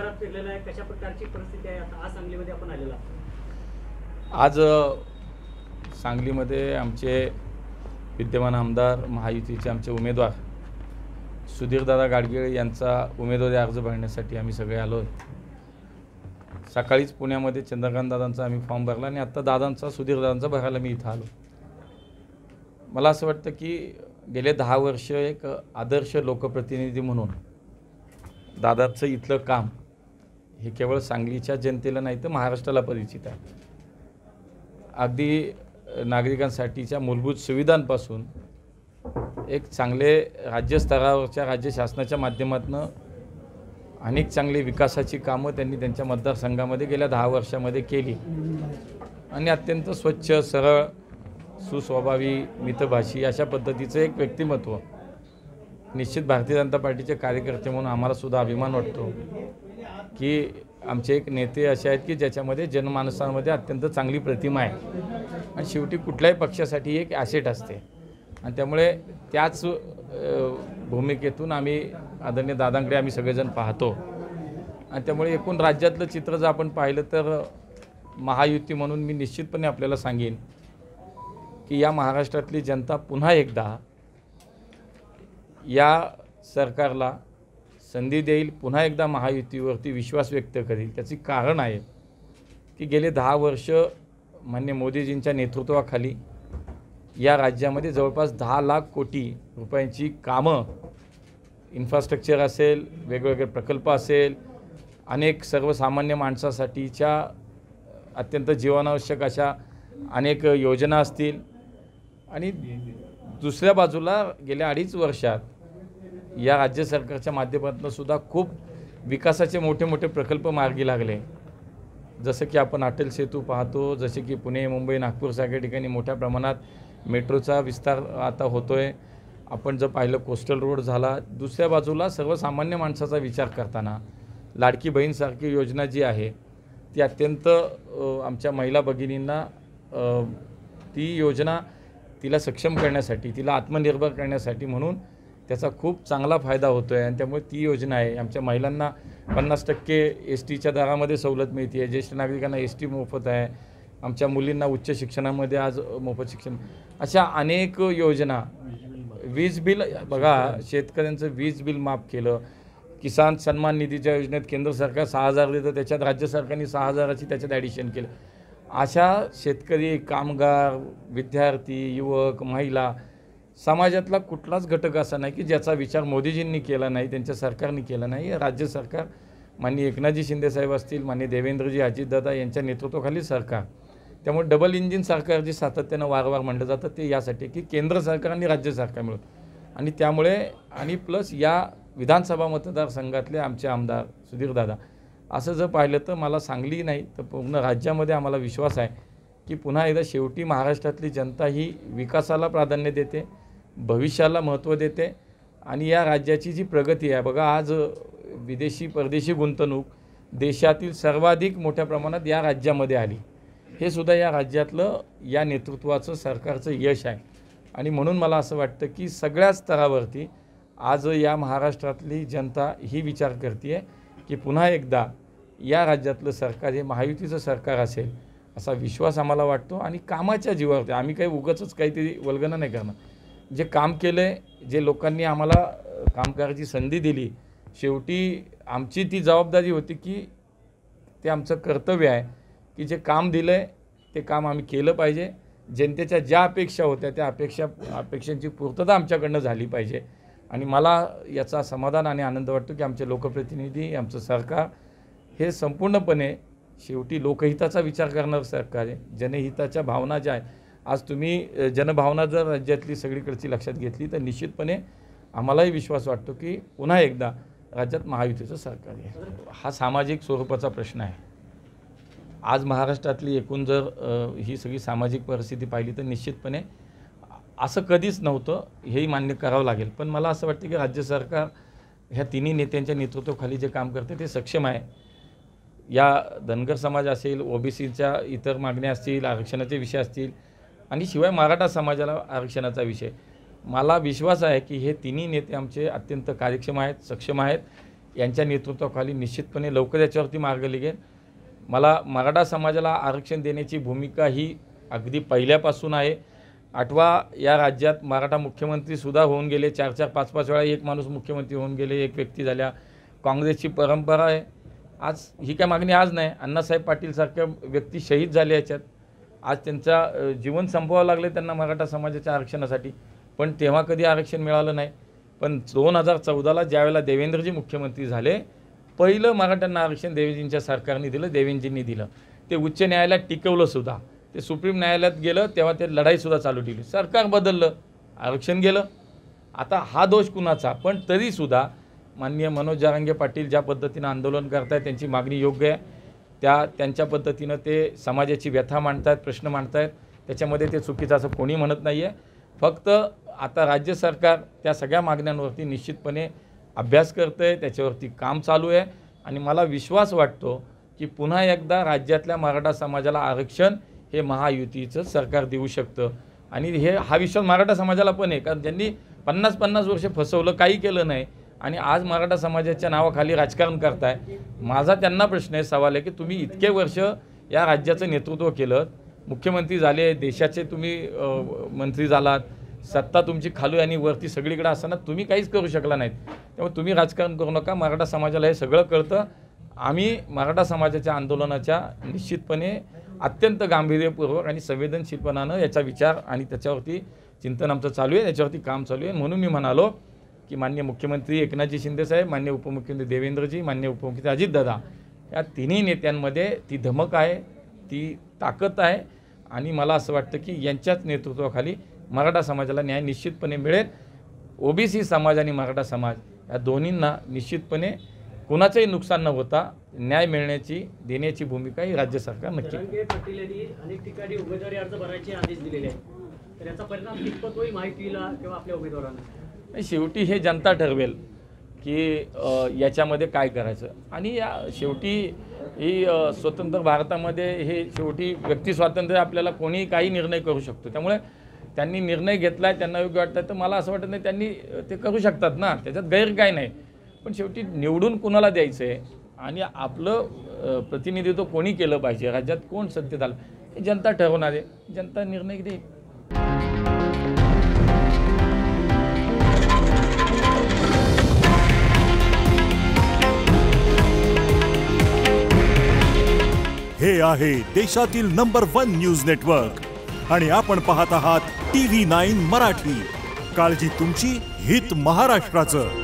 फिरलेला आहे, कशा प्रकारची परिस्थिती आहे आता आज सांगलीमध्ये आपण आलेला आज सांगलीमध्ये आमचे विद्यमान आमदार महायुतीचे आमचे उमेदवार सुधीरदादा गाडगीळ यांचा उमेदवारी अर्ज भरण्यासाठी आम्ही सगळे आलो आहे। सकाळीच पुण्यामध्ये चंद्रकांत दादांचा आम्ही फॉर्म भरला आणि आता दादांचा सुधीरदादांचा भरायला मी इथं आलो। मला असं वाटतं की गेले 10 वर्ष एक आदर्श लोकप्रतिनिधी म्हणून दादाचं इथलं काम हे केवळ सांगलीच्या जनतेला नाही तर महाराष्ट्राला परिचित आहे। अगदी नागरिकांसाठीच्या मूलभूत सुविधांपासून एक चांगले राज्यस्तरावरच्या राज्य शासनाच्या माध्यमातून अनेक चांगली विकासाची कामं त्यांनी त्यांच्या मतदारसंघामध्ये गेल्या 10 वर्षामध्ये केली आणि अत्यंत स्वच्छ सरळ सुस्वभावी मितभाषी अशा पद्धतीचं एक व्यक्तिमत्व। निश्चित भारतीय जनता पार्टीचे कार्यकर्ते म्हणून आम्हाला सुद्धा अभिमान वाटतो की आमचे एक नेते असे आहेत की ज्याच्यामध्ये जनमानसामध्ये अत्यंत चांगली प्रतिमा आहे आणि शेवटी कुठल्याही पक्षासाठी एक ॲसेट असते आणि त्यामुळे त्याच भूमिकेतून आम्ही आदरणीय दादांकडे आम्ही सगळेजण पाहतो आणि त्यामुळे एकूण राज्यातलं चित्र जर आपण पाहिलं तर महायुती म्हणून मी निश्चितपणे आपल्याला सांगेन की या महाराष्ट्रातली जनता पुन्हा एकदा या सरकारला संधी देईल, पुन्हा एकदा महायुतीवरती विश्वास व्यक्त करेल। त्याची कारण आहे की गेले 10 वर्ष माननीय मोदीजींच्या नेतृत्वाखाली या राज्यामध्ये जवळपास 10 लाख कोटी रुपयांची कामं, इन्फ्रास्ट्रक्चर असेल, वेगवेगळे प्रकल्प असेल, अनेक सर्वसामान्य माणसासाठीच्या अत्यंत जीवनावश्यक अशा अनेक योजना असतील आणि दुसऱ्या बाजूला गेल्या 2.5 वर्षात या राज्य सरकारच्या माध्यमातून सुद्धा खूप विकासाचे मोठे मोठे प्रकल्प मार्गी लागले। जसं की आपण अटल सेतू पाहतो, जसे की पुणे, मुंबई, नागपूरसारख्या ठिकाणी मोठ्या प्रमाणात मेट्रोचा विस्तार आता होतो आहे। आपण जर पाहिलं कोस्टल रोड झाला। दुसऱ्या बाजूला सर्वसामान्य माणसाचा विचार करताना लाडकी बहीणसारखी योजना जी आहे ती अत्यंत आमच्या महिला भगिनींना ती योजना तिला सक्षम करण्यासाठी, तिला आत्मनिर्भर करण्यासाठी म्हणून त्याचा खूप चांगला फायदा होतो आहे आणि त्यामुळे ती योजना आहे। आमच्या महिलांना 50% STच्या दरामध्ये सवलत मिळते आहे, ज्येष्ठ नागरिकांना ST मोफत आहे, आमच्या मुलींना उच्च शिक्षणामध्ये आज मोफत शिक्षण, अशा अनेक योजना। वीज बिल बघा, शेतकऱ्यांचं वीज बिल माफ केलं। किसान सन्मान निधीच्या योजनेत केंद्र सरकार 6,000 देतं, त्याच्यात राज्य सरकारने 6,000ची त्याच्यात ॲडिशन केलं। अशा शेतकरी, कामगार, विद्यार्थी, युवक, महिला, समाजातला कुठलाच घटक असा नाही की ज्याचा विचार मोदीजींनी केला नाही, त्यांच्या सरकारने केला नाही। राज्य सरकार माननीय एकनाथजी शिंदेसाहेब असतील, माननीय देवेंद्रजी अजितदादा यांच्या नेतृत्वाखाली सरकार, त्यामुळे डबल इंजिन सरकार जे सातत्यानं वारंवार म्हणलं जातं ते यासाठी की केंद्र सरकार आणि राज्य सरकार मिळून आणि त्यामुळे आणि प्लस या विधानसभा मतदारसंघातले आमचे आमदार सुधीरदादा, असं जर पाहिलं तर मला सांगली नाही तर पूर्ण राज्यामध्ये आम्हाला विश्वास आहे की पुन्हा एकदा शेवटी महाराष्ट्रातली जनता ही विकासाला प्राधान्य देते, भविष्याला महत्त्व देते आणि या राज्याची जी प्रगती आहे बघा, आज विदेशी परदेशी गुंतवणूक देशातील सर्वाधिक मोठ्या प्रमाणात या राज्यामध्ये आली। हे सुद्धा या राज्यातलं या नेतृत्वाचं सरकारचं यश आहे आणि म्हणून मला असं वाटतं की सगळ्याच स्तरावरती आज या महाराष्ट्रातली जनता ही विचार करते आहे की पुन्हा एकदा या राज्यातलं सरकार हे महायुतीचं सरकार असेल असा विश्वास आम्हाला वाटतो आणि कामाच्या जीवावरती आम्ही काही उगाचच काहीतरी वल्गना नाही करणार। जे काम केलं आहे, जे लोकांनी आम्हाला काम करायची संधी दिली, शेवटी आमची ती जबाबदारी होती की ते आमचं कर्तव्य आहे की जे काम दिलं आहे ते काम आम्ही केलं पाहिजे। जनतेच्या ज्या अपेक्षा होत्या त्या अपेक्षांची पूर्तता आमच्याकडनं झाली पाहिजे आणि मला याचा समाधान आणि आनंद वाटतो की आमचे लोकप्रतिनिधी, आमचं सरकार हे संपूर्णपणे शेवटी लोकहिताचा विचार करणारं सरकार आहे। जनहिताच्या भावना ज्या आहेत, आज तुम्ही जनभावना जर राज्यातली सगळीकडची लक्षात घेतली तर निश्चितपणे आम्हालाही विश्वास वाटतो की पुन्हा एकदा राज्यात महायुतीचं सरकार आहे। हा सामाजिक स्वरूपाचा प्रश्न आहे। आज महाराष्ट्रातली एकूण जर ही सगळी सामाजिक परिस्थिती पाहिली तर निश्चितपणे असं कधीच नव्हतं, हेही मान्य करावं लागेल। पण मला असं वाटतं की राज्य सरकार ह्या तिन्ही नेत्यांच्या नेतृत्वाखाली जे काम करते ते सक्षम आहे। या धनगर समाज असेल, OBCच्या इतर मागण्या असतील, आरक्षणाचे विषय असतील आणि शिवाय मराठा समाजाला आरक्षणाचा विषय, मला विश्वास आहे की हे तिन्ही नेते आमचे अत्यंत कार्यक्षम आहेत, सक्षम आहेत। यांच्या नेतृत्वाखाली निश्चितपणे लवकर याच्यावरती मार्ग निघेल. मला मराठा समाजाला आरक्षण देण्याची भूमिका ही अगदी पहिल्यापासून आहे. 8वा या राज्यात मराठा मुख्यमंत्रीसुद्धा होऊन गेले, 4-4, 5-5 वेळा एक माणूस मुख्यमंत्री होऊन गेले, एक व्यक्ती झाल्या. काँग्रेसची परंपरा आहे. आज ही काय मागणी आज नाही. अण्णासाहेब पाटीलसारख्या व्यक्ती शहीद झाले याच्यात. आज त्यांचा जीवन संपवावं लागले त्यांना मराठा समाजाच्या आरक्षणासाठी, पण तेव्हा कधी आरक्षण मिळालं नाही. पण 2014ला ज्यावेळेला देवेंद्रजी मुख्यमंत्री झाले, पहिलं मराठ्यांना आरक्षण देवेंद्रजींच्या सरकारने दिलं, देवेंद्रजींनी दिलं. ते उच्च न्यायालयात टिकवलंसुद्धा. ते सुप्रीम न्यायालयात गेलं तेव्हा ते लढाईसुद्धा चालू ठेवली. सरकार बदललं, आरक्षण गेलं. आता हा दोष कुणाचा? पण तरीसुद्धा माननीय मनोज जरांगे पाटील ज्या पद्धतीनं आंदोलन करतायत त्यांची मागणी योग्य आहे. त्यांच्या पद्धतीनं ते समाजाची व्यथा मांडतायत, प्रश्न मांडतायत. त्याच्यामध्ये ते चुकीचं असं कोणी म्हणत नाही आहे. फक्त आता राज्य सरकार त्या सगळ्या मागण्यांवरती निश्चितपणे अभ्यास करतं आहे, त्याच्यावरती काम चालू आहे. आणि मला विश्वास वाटतो की पुन्हा एकदा राज्यातल्या मराठा समाजाला आरक्षण हे महायुतीचं सरकार देऊ शकतं. आणि हा विश्वास मराठा समाजाला पण आहे, कारण ज्यांनी 50-50 वर्ष फसवलं, काही केलं नाही आणि आज मराठा समाजाच्या नावाखाली राजकारण करताय. माझा त्यांना प्रश्न आहे, सवाल आहे की तुम्ही इतके वर्ष या राज्याचं नेतृत्व केलं, मुख्यमंत्री झाले, देशाचे तुम्ही मंत्री झालात, सत्ता तुमची खालू आणि वरती सगळीकडे असताना तुम्ही काहीच करू शकला नाहीत. त्यामुळे तुम्ही राजकारण करू नका. मराठा समाजाला हे सगळं कळतं. आम्ही मराठा समाजाच्या आंदोलनाच्या निश्चितपणे अत्यंत गांभीर्यपूर्वक आणि संवेदनशीलपणानं याचा विचार आणि त्याच्यावरती चिंतन आमचं चालू आहे, त्याच्यावरती काम चालू आहे. म्हणून मी म्हणालो की माननीय मुख्यमंत्री एकनाथजी शिंदेसाहेब, माननीय उपमुख्यमंत्री देवेंद्रजी, माननीय उपमुख्यमंत्री अजितदादा, या तिन्ही नेत्यांमध्ये ती धमक आहे, ती ताकद आहे. आणि मला असं वाटतं की यांच्याच नेतृत्वाखाली मराठा समाजाला न्याय निश्चितपणे मिळेल. ओबीसी समाज आणि मराठा समाज या दोन्हींना निश्चितपणे कुणाचंही नुकसान न होता न्याय देण्याची भूमिका ही राज्य सरकार नक्की. जरांगे पाटील यांनी अनेक ठिकाणी उमेदवारी अर्ज भरायचे आदेश दिलेले आहेत, तर याचा परिणाम कितपत होईल माहितीला किंवा आपल्या उमेदवारांना? शेवटी हे जनता ठरवेल की याच्यामध्ये काय करायचं. आणि शेवटी ही स्वतंत्र भारतामध्ये हे शेवटी व्यक्ती स्वातंत्र्य, आपल्याला कोणीही काही निर्णय करू शकतो. त्यामुळे त्यांनी निर्णय घेतला आहे, त्यांना योग्य वाटतं, तर मला असं वाटत नाही त्यांनी ते करू शकतात ना, त्याच्यात गैर काय नाही. पण शेवटी निवडून कुणाला द्यायचं आहे आणि आपलं प्रतिनिधित्व कोणी केलं पाहिजे, राज्यात कोण सत्तेत आलं, हे जनता ठरवणार आहे. जनता निर्णय देईल. हे आहे देशातील नंबर 1 न्यूज नेटवर्क आणि आपण पाहत आहात TV9 मराठी. काळजी तुमची, हित महाराष्ट्राचं.